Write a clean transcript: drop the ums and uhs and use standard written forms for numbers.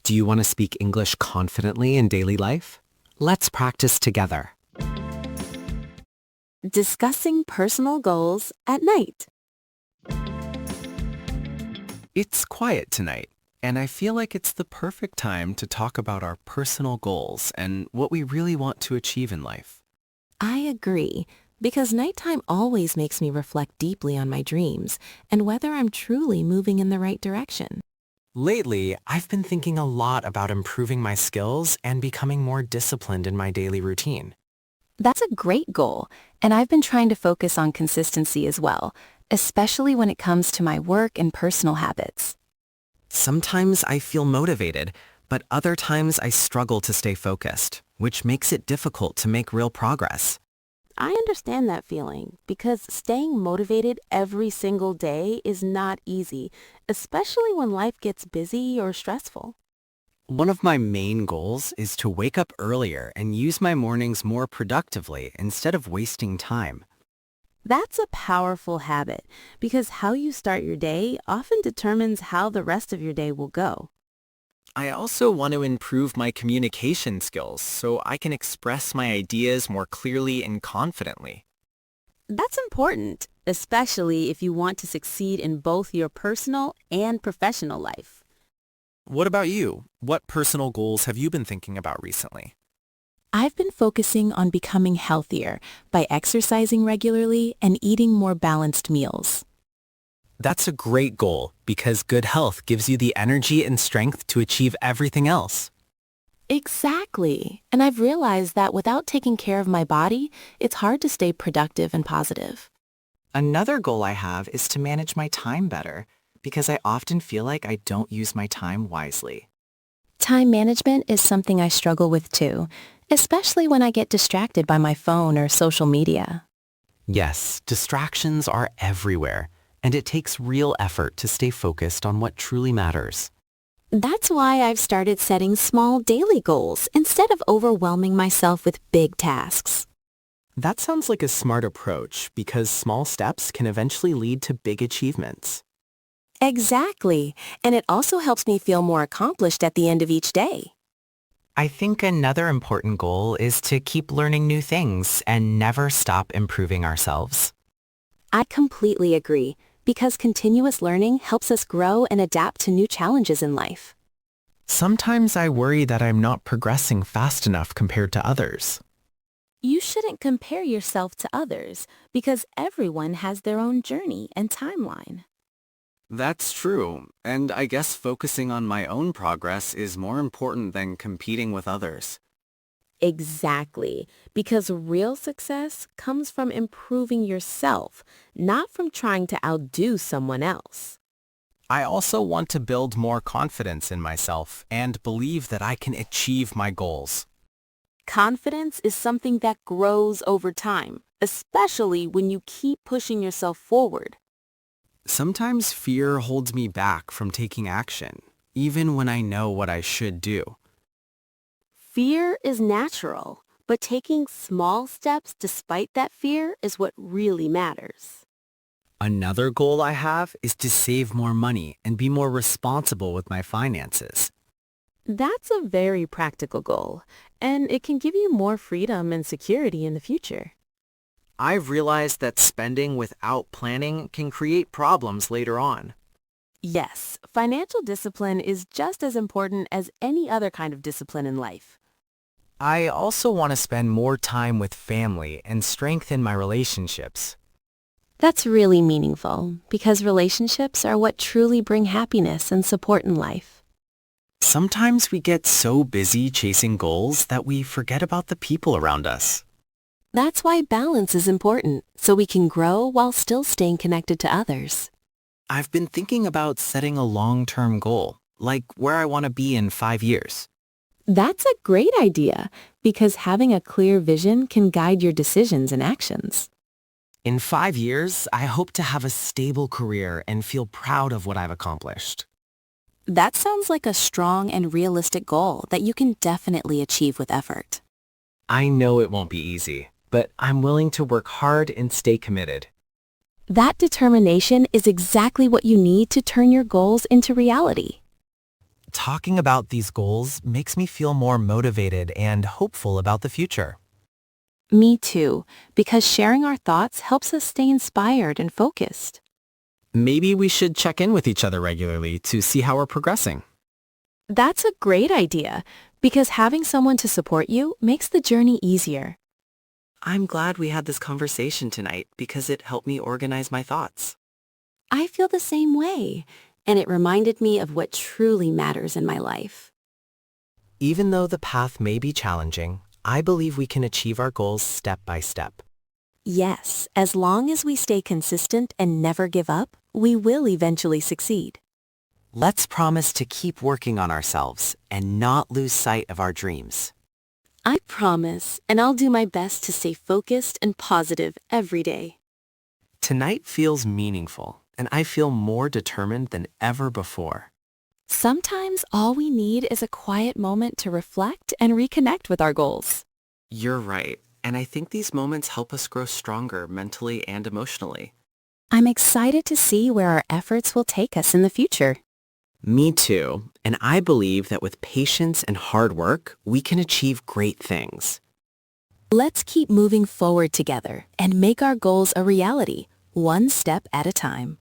Do you want to speak English confidently in daily life? Let's practice together. Discussing personal goals at night. It's quiet tonight, and I feel like it's the perfect time to talk about our personal goals and what we really want to achieve in life. I agree, because nighttime always makes me reflect deeply on my dreams and whether I'm truly moving in the right direction. Lately, I've been thinking a lot about improving my skills and becoming more disciplined in my daily routine. That's a great goal, and I've been trying to focus on consistency as well, especially when it comes to my work and personal habits. Sometimes I feel motivated, but other times I struggle to stay focused, which makes it difficult to make real progress. I understand that feeling because staying motivated every single day is not easy, especially when life gets busy or stressful. One of my main goals is to wake up earlier and use my mornings more productively instead of wasting time. That's a powerful habit because how you start your day often determines how the rest of your day will go. I also want to improve my communication skills so I can express my ideas more clearly and confidently. That's important, especially if you want to succeed in both your personal and professional life. What about you? What personal goals have you been thinking about recently? I've been focusing on becoming healthier by exercising regularly and eating more balanced meals. That's a great goal because good health gives you the energy and strength to achieve everything else. Exactly. And I've realized that without taking care of my body, it's hard to stay productive and positive. Another goal I have is to manage my time better because I often feel like I don't use my time wisely. Time management is something I struggle with too, especially when I get distracted by my phone or social media. Yes, distractions are everywhere, and it takes real effort to stay focused on what truly matters. That's why I've started setting small daily goals instead of overwhelming myself with big tasks. That sounds like a smart approach because small steps can eventually lead to big achievements. Exactly. And it also helps me feel more accomplished at the end of each day. I think another important goal is to keep learning new things and never stop improving ourselves. I completely agree, because continuous learning helps us grow and adapt to new challenges in life. Sometimes I worry that I'm not progressing fast enough compared to others. You shouldn't compare yourself to others, because everyone has their own journey and timeline. That's true, and I guess focusing on my own progress is more important than competing with others. Exactly, because real success comes from improving yourself, not from trying to outdo someone else. I also want to build more confidence in myself and believe that I can achieve my goals. Confidence is something that grows over time, especially when you keep pushing yourself forward. Sometimes fear holds me back from taking action, even when I know what I should do. Fear is natural, but taking small steps despite that fear is what really matters. Another goal I have is to save more money and be more responsible with my finances. That's a very practical goal, and it can give you more freedom and security in the future. I've realized that spending without planning can create problems later on. Yes, financial discipline is just as important as any other kind of discipline in life. I also want to spend more time with family and strengthen my relationships. That's really meaningful, because relationships are what truly bring happiness and support in life. Sometimes we get so busy chasing goals that we forget about the people around us. That's why balance is important, so we can grow while still staying connected to others. I've been thinking about setting a long-term goal, like where I want to be in 5 years. That's a great idea, because having a clear vision can guide your decisions and actions. In 5 years, I hope to have a stable career and feel proud of what I've accomplished. That sounds like a strong and realistic goal that you can definitely achieve with effort. I know it won't be easy, but I'm willing to work hard and stay committed. That determination is exactly what you need to turn your goals into reality. Talking about these goals makes me feel more motivated and hopeful about the future. Me too, because sharing our thoughts helps us stay inspired and focused. Maybe we should check in with each other regularly to see how we're progressing. That's a great idea, because having someone to support you makes the journey easier. I'm glad we had this conversation tonight because it helped me organize my thoughts. I feel the same way, and it reminded me of what truly matters in my life. Even though the path may be challenging, I believe we can achieve our goals step by step. Yes, as long as we stay consistent and never give up, we will eventually succeed. Let's promise to keep working on ourselves and not lose sight of our dreams. I promise, and I'll do my best to stay focused and positive every day. Tonight feels meaningful, and I feel more determined than ever before. Sometimes all we need is a quiet moment to reflect and reconnect with our goals. You're right, and I think these moments help us grow stronger mentally and emotionally. I'm excited to see where our efforts will take us in the future. Me too, and I believe that with patience and hard work, we can achieve great things. Let's keep moving forward together and make our goals a reality, one step at a time.